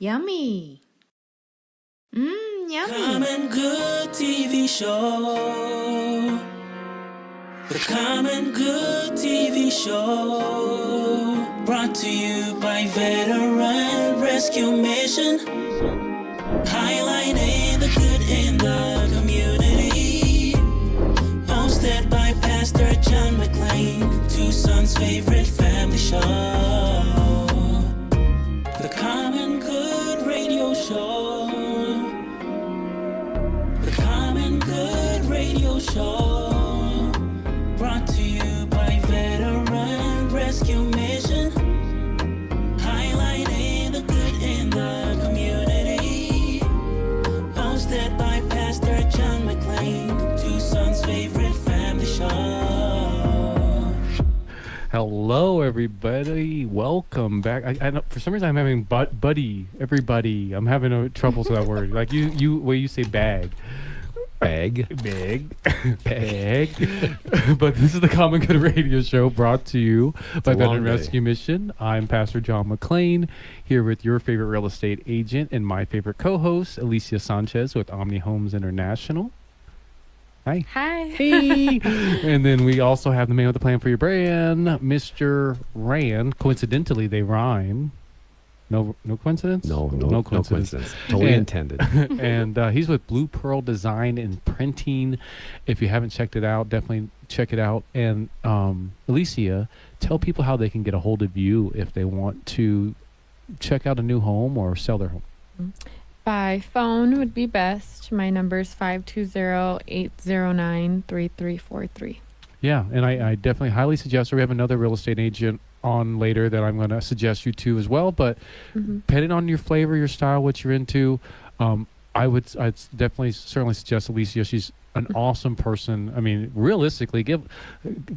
Yummy. Yummy. Common Good TV show. The Common Good TV show. Brought to you by Veteran Rescue Mission. Highlighting the good in the community. Hosted by Pastor John McLean. Tucson's favorite family show. The Common Good Radio Show. The Common Good Radio Show. Brought to you by Veteran Rescue Mission. Highlighting the good in the community. Hosted by Pastor John McLean. Tucson's favorite family show. Hello, everybody. Welcome back. I know, for some reason I'm having everybody. I'm having trouble with that word. Like you say bag. Bag. But this is the Common Good Radio Show brought to you by Veteran Rescue Mission. I'm Pastor John McLean here with your favorite real estate agent and my favorite co-host, Alicia Sanchez with Omni Homes International. Hi. Hey. And then we also have the man with the plan for your brand, Mr. Rand. Coincidentally, they rhyme. No coincidence? No coincidence. Totally intended. And he's with Blue Pearl Design and Printing. If you haven't checked it out, definitely check it out. And Alicia, tell people how they can get a hold of you if they want to check out a new home or sell their home. By phone would be best. My number is 520-809-3343. Yeah, and I definitely highly suggest, or we have another real estate agent on later that I'm going to suggest you to as well. But depending on your flavor, your style, what you're into, I'd certainly suggest Alicia. She's an awesome person. I mean, realistically,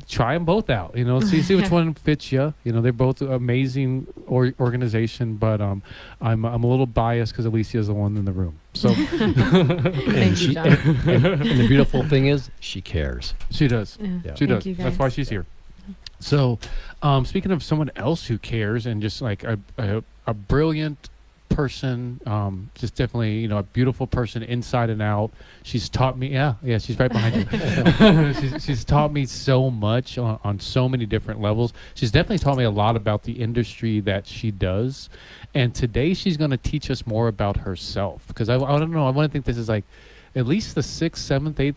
try them both out. You know, see which one fits you. You know, they're both amazing organization. But I'm a little biased because Alicia is the one in the room. So, Thank you, John. And the beautiful thing is, she cares. She does. Yeah. She does. You, That's why she's here. So, speaking of someone else who cares and just like a brilliant person, just definitely, a beautiful person inside and out. She's taught me, she's right behind you. she's taught me so much on so many different levels. She's definitely taught me a lot about the industry that she does. And today she's going to teach us more about herself. Because I don't know, I want to think this is like at least the 6th, 7th, 8th,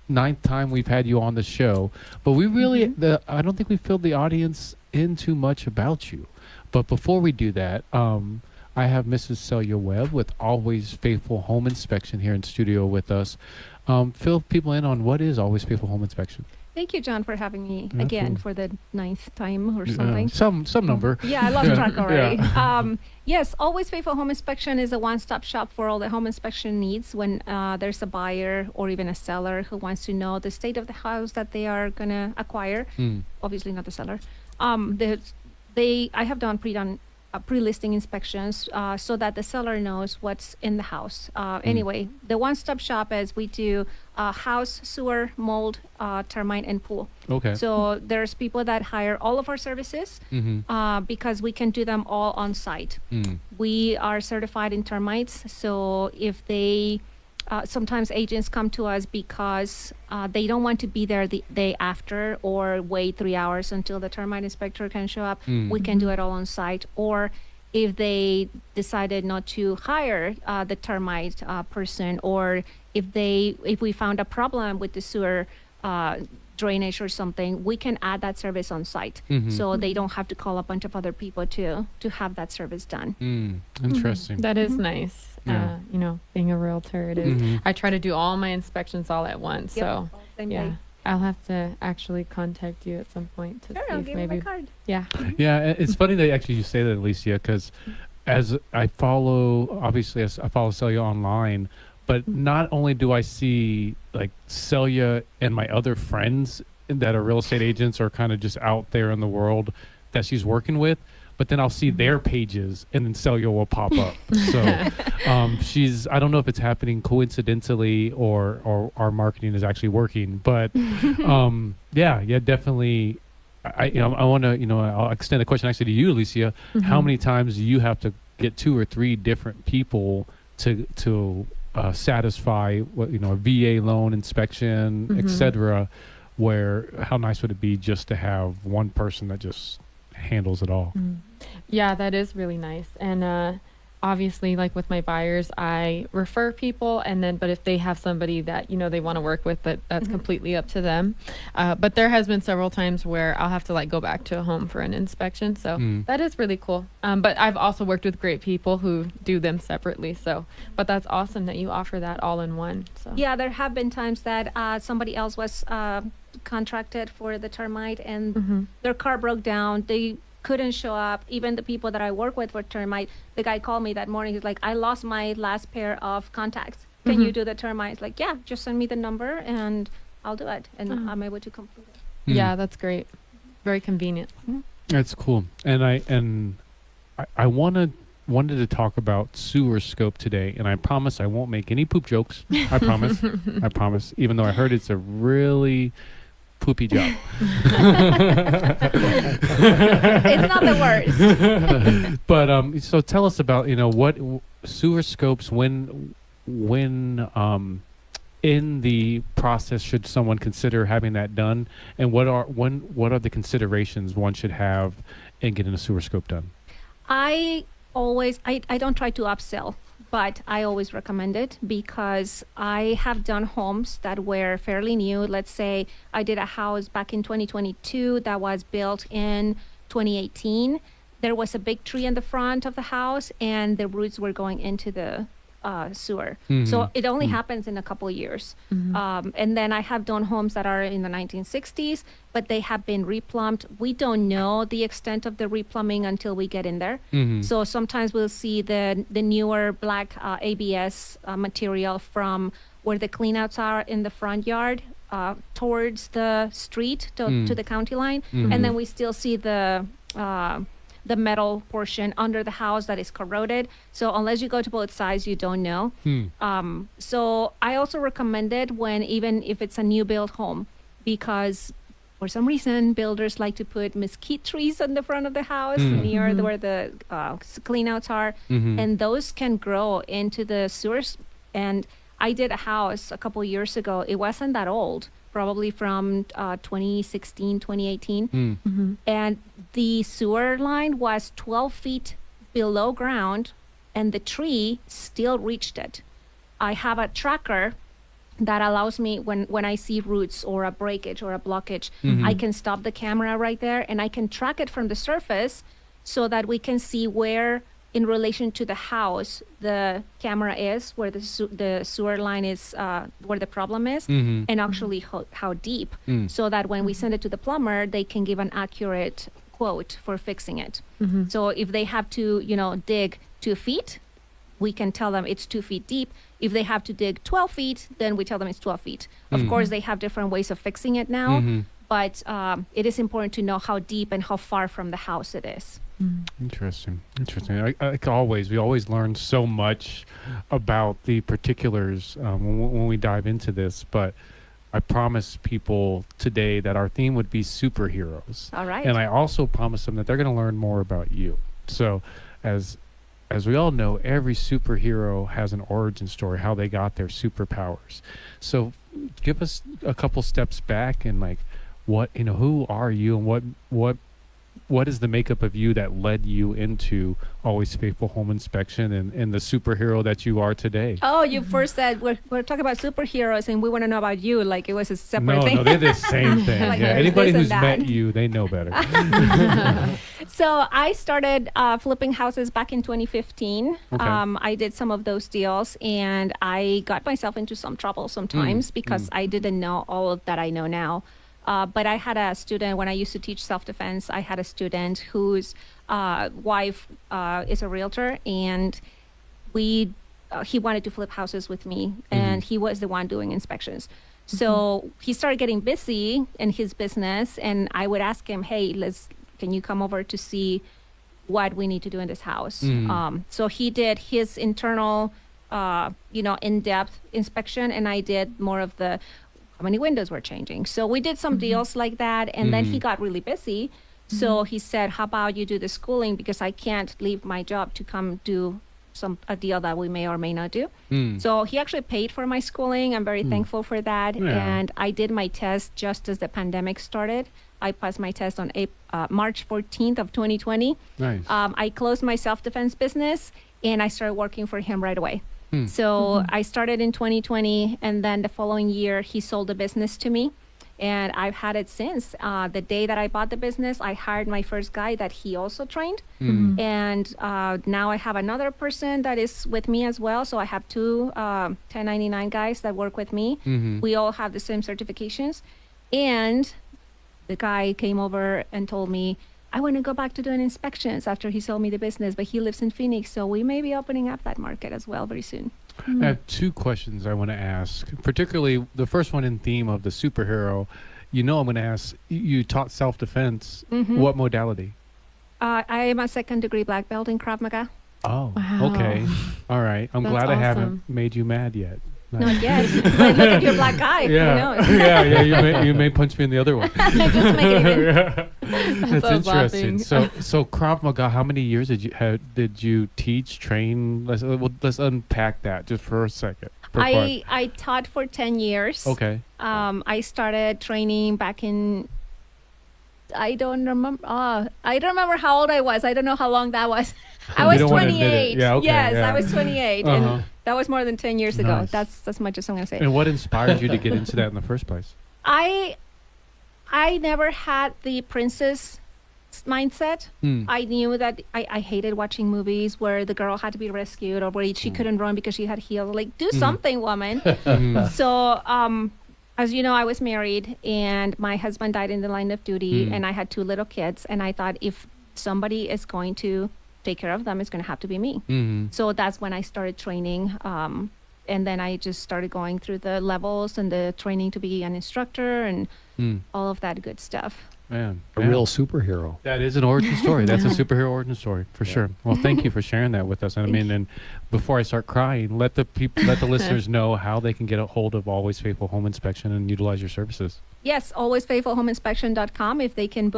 9th time we've had you on the show. But we really, I don't think we filled the audience in too much about you. But before we do that, I have Mrs. Celica Webb with Always Faithful Home Inspection here in studio with us. Fill people in on what is Always Faithful Home Inspection. Thank you, John, for having me again for the 9th time or something. Some number. Yeah, I lost track already. Yes, Always Faithful Home Inspection is a one-stop shop for all the home inspection needs when there's a buyer or even a seller who wants to know the state of the house that they are going to acquire. Obviously not the seller. I have done pre-listing inspections so that the seller knows what's in the house. Anyway, the one-stop shop is we do house, sewer, mold, termite, and pool. Okay. So there's people that hire all of our services because we can do them all on site. We are certified in termites, so if they sometimes agents come to us because they don't want to be there the day after or wait 3 hours until the termite inspector can show up. We can do it all on site. Or if they decided not to hire the termite person, or if we found a problem with the sewer drainage or something, we can add that service on site. So they don't have to call a bunch of other people to have that service done. Interesting. That is nice. Yeah. Being a realtor, it is. I try to do all my inspections all at once. Yep, So, same yeah. day. I'll have to actually contact you at some point to Sure, see I'll if give you maybe. my card. Yeah. Yeah, it's funny that actually you say that, Alicia, because as I follow Celica online, but not only do I see like Celica and my other friends that are real estate agents or kind of just out there in the world that she's working with, but then I'll see their pages and then Celica will pop up. So I don't know if it's happening coincidentally or our marketing is actually working, but definitely. I want to, I'll extend the question actually to you, Alicia. How many times do you have to get 2 or 3 different people to satisfy what a VA loan inspection, etc. Where how nice would it be just to have one person that just handles it all? Yeah, that is really nice. And obviously, like with my buyers, I refer people, and then but if they have somebody that they want to work with, that's completely up to them. But there has been several times where I'll have to like go back to a home for an inspection, so that is really cool. But I've also worked with great people who do them separately. But that's awesome that you offer that all in one. So Yeah, there have been times that somebody else was contracted for the termite, and their car broke down. They couldn't show up. Even the people that I work with for termite, the guy called me that morning. He's like, I lost my last pair of contacts. Can you do the termites? Like, yeah, just send me the number and I'll do it. And I'm able to complete it. Yeah, that's great. Very convenient. That's cool. And I wanted to talk about sewer scope today, and I promise I won't make any poop jokes. I promise. I promise. Even though I heard it's a really poopy job. It's not the worst. But so tell us about what sewer scopes, when in the process should someone consider having that done, and what are the considerations one should have in getting a sewer scope done? I don't try to upsell, but I always recommend it because I have done homes that were fairly new. Let's say I did a house back in 2022 that was built in 2018. There was a big tree in the front of the house, and the roots were going into the sewer. So it only happens in a couple of years. And then I have done homes that are in the 1960s, but they have been replumbed. We don't know the extent of the replumbing until we get in there. So sometimes we'll see the newer black ABS material from where the cleanouts are in the front yard towards the street to the county line. And then we still see the metal portion under the house that is corroded. So unless you go to both sides, you don't know. So I also recommend it even if it's a new build home, because for some reason builders like to put mesquite trees on the front of the house near where the cleanouts are, and those can grow into the sewers. And I did a house a couple years ago. It wasn't that old, probably from 2016, 2018. And the sewer line was 12 feet below ground, and the tree still reached it. I have a tracker that allows me, when I see roots or a breakage or a blockage, I can stop the camera right there, and I can track it from the surface so that we can see where, in relation to the house, the camera is, where the sewer line is, where the problem is, and actually how deep, so that when we send it to the plumber, they can give an accurate quote for fixing it. So if they have to, dig 2 feet, we can tell them it's 2 feet deep. If they have to dig 12 feet, then we tell them it's 12 feet. Of course, they have different ways of fixing it now, but it is important to know how deep and how far from the house it is. Interesting. Like always, we always learn so much about the particulars when we dive into this. But I promised people today that our theme would be superheroes. All right. And I also promised them that they're going to learn more about you. So as we all know, every superhero has an origin story, how they got their superpowers. So give us a couple steps back and like who are you, and what is the makeup of you that led you into Always Faithful Home Inspection and the superhero that you are today? Oh, you first said we're talking about superheroes, and we want to know about you, like it was a separate thing. No, they're the same thing. Like yeah, anybody who's met you, they know better. So I started flipping houses back in 2015. Okay. I did some of those deals, and I got myself into some trouble sometimes because I didn't know all of that I know now. But I had a student, when I used to teach self-defense, I had a student whose wife is a realtor, and he wanted to flip houses with me, and he was the one doing inspections. So he started getting busy in his business, and I would ask him, hey, can you come over to see what we need to do in this house? So he did his internal, in-depth inspection, and I did more of the how many windows were changing. So we did some deals like that, and then he got really busy. So he said, how about you do the schooling, because I can't leave my job to come do a deal that we may or may not do. So he actually paid for my schooling. I'm very thankful for that. Yeah. And I did my test just as the pandemic started. I passed my test on March 14th of 2020. Nice. I closed my self-defense business and I started working for him right away. So I started in 2020, and then the following year he sold the business to me, and I've had it since. The day that I bought the business, I hired my first guy that he also trained, and now I have another person that is with me as well. So I have two 1099 guys that work with me. We all have the same certifications, and the guy came over and told me, I want to go back to doing inspections after he sold me the business, but he lives in Phoenix, so we may be opening up that market as well very soon. I have two questions I want to ask, particularly the first one in theme of the superhero. I'm going to ask, you taught self-defense. What modality? I am a second-degree black belt in Krav Maga. Oh, Wow. okay. All right. I'm That's glad I haven't awesome. made you mad yet. Not yet. But look at your black guy. Yeah. Who knows? yeah. You may punch me in the other one. Just make it even. Yeah. That's I was interesting. laughing. So Krav Maga, how many years did you teach, train? Let's unpack that just for a second. I taught for 10 years. Okay. I started training back in, I don't remember how old I was. I don't know how long that was. I You was don't wanna admit it. 28. Yeah, okay, yes, yeah. I was 28. Uh-huh. And that was more than 10 years ago. Nice. That's as much as I'm going to say. And what inspired you to get into that in the first place? I never had the princess mindset. I knew that I hated watching movies where the girl had to be rescued or where she couldn't run because she had heels. Like, do something, woman. So, as you know, I was married and my husband died in the line of duty and I had two little kids. And I thought, if somebody is going to take care of them, it's going to have to be me. So that's when I started training. And then I just started going through the levels and the training to be an instructor and all of that good stuff. Man, A yeah. real superhero. That is an origin story. That's a superhero origin story for sure. Well, thank you for sharing that with us. And I mean, and before I start crying, let the listeners know how they can get a hold of Always Faithful Home Inspection and utilize your services. Yes, alwaysfaithfulhomeinspection.com. If they can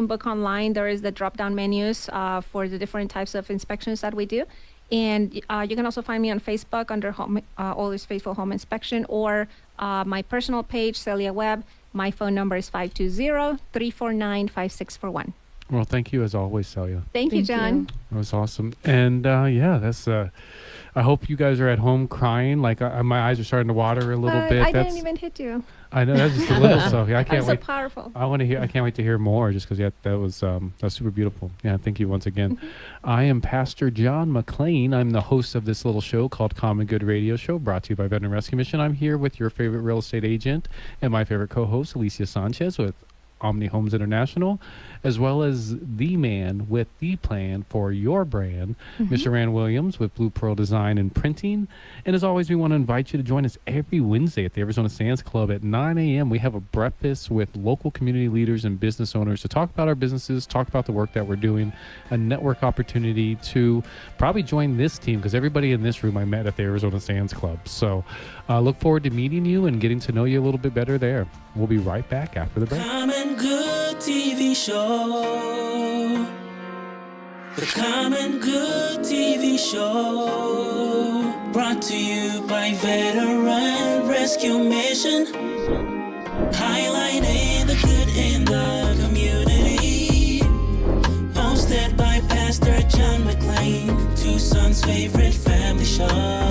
book online. There is the drop-down menus for the different types of inspections that we do. And you can also find me on Facebook under Always Faithful Home Inspection, or my personal page, Celia Webb. My phone number is 520-349-5641. Well, thank you as always, Celia. Thank you, John. That was awesome. And that's. I hope you guys are at home crying. Like my eyes are starting to water a little bit. I didn't even hit you. I know that's just a little stuff. I I'm can't so wait. powerful. I want to hear. I can't wait to hear more. Just because that's super beautiful. Yeah, thank you once again. I am Pastor John McLean. I'm the host of this little show called Common Good Radio Show, brought to you by Veteran Rescue Mission. I'm here with your favorite real estate agent and my favorite co-host, Alicia Sanchez with Omni Homes International, as well as the man with the plan for your brand, Mr. Rand Williams with Blue Pearl Design and Printing. And as always, we want to invite you to join us every Wednesday at the Arizona Sands Club at 9 a.m. We have a breakfast with local community leaders and business owners to talk about our businesses, talk about the work that we're doing, a network opportunity to probably join this team, because everybody in this room I met at the Arizona Sands Club. So look forward to meeting you and getting to know you a little bit better there. We'll be right back after the break. Common Good TV show. The Common Good TV show. Brought to you by Veteran Rescue Mission. Highlighting the good in the community. Hosted by Pastor John McLean, Tucson's favorite family show.